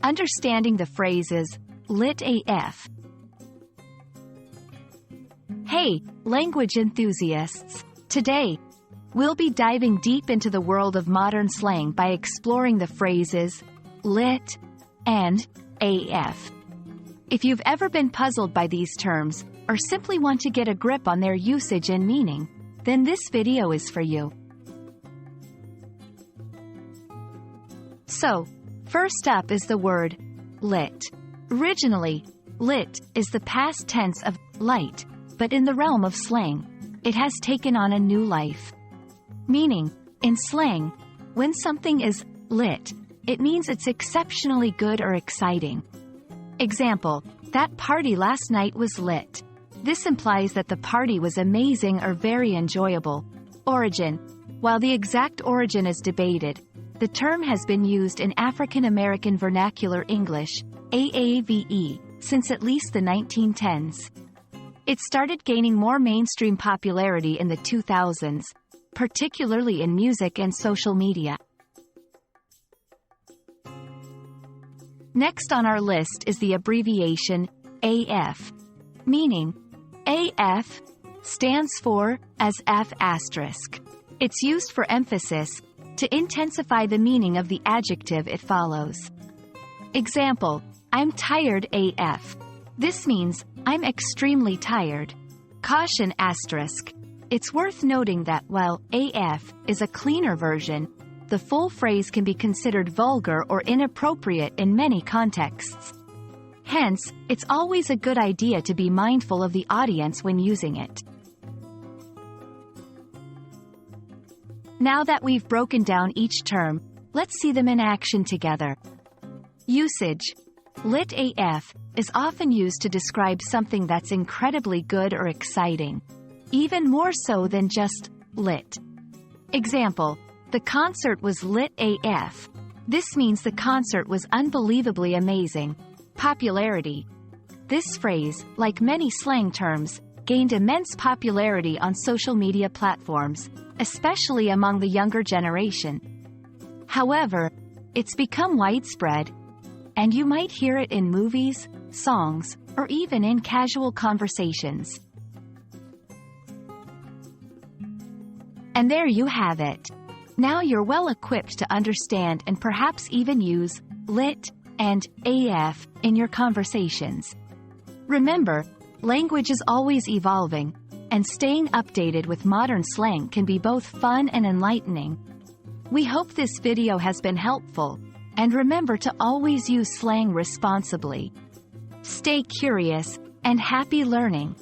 understanding the phrases lit AF. Hey, language enthusiasts! Today, we'll be diving deep into the world of modern slang by exploring the phrases lit and AF. If you've ever been puzzled by these terms, or simply want to get a grip on their usage and meaning, then this video is for you. So, first up is the word lit. Originally, lit is the past tense of light, but in the realm of slang, it has taken on a new life. Meaning, in slang, when something is lit, it means it's exceptionally good or exciting. Example, that party last night was lit. This implies that the party was amazing or very enjoyable. Origin. While the exact origin is debated, the term has been used in African American Vernacular English, AAVE, since at least the 1910s. It started gaining more mainstream popularity in the 2000s, particularly in music and social media. Next on our list is the abbreviation AF, meaning AF stands for as F***. It's used for emphasis, to intensify the meaning of the adjective it follows. Example, I'm tired AF. This means, I'm extremely tired. Caution asterisk. It's worth noting that while AF is a cleaner version, the full phrase can be considered vulgar or inappropriate in many contexts. Hence, it's always a good idea to be mindful of the audience when using it. Now that we've broken down each term, let's see them in action together. Usage. Lit AF is often used to describe something that's incredibly good or exciting, even more so than just lit. Example, the concert was lit AF. This means the concert was unbelievably amazing. Popularity. This phrase, like many slang terms, gained immense popularity on social media platforms, especially among the younger generation. However, it's become widespread, and you might hear it in movies, songs, or even in casual conversations. And there you have it. Now you're well equipped to understand and perhaps even use lit and AF in your conversations. Remember, language is always evolving, and staying updated with modern slang can be both fun and enlightening. We hope this video has been helpful, and remember to always use slang responsibly. Stay curious, and happy learning!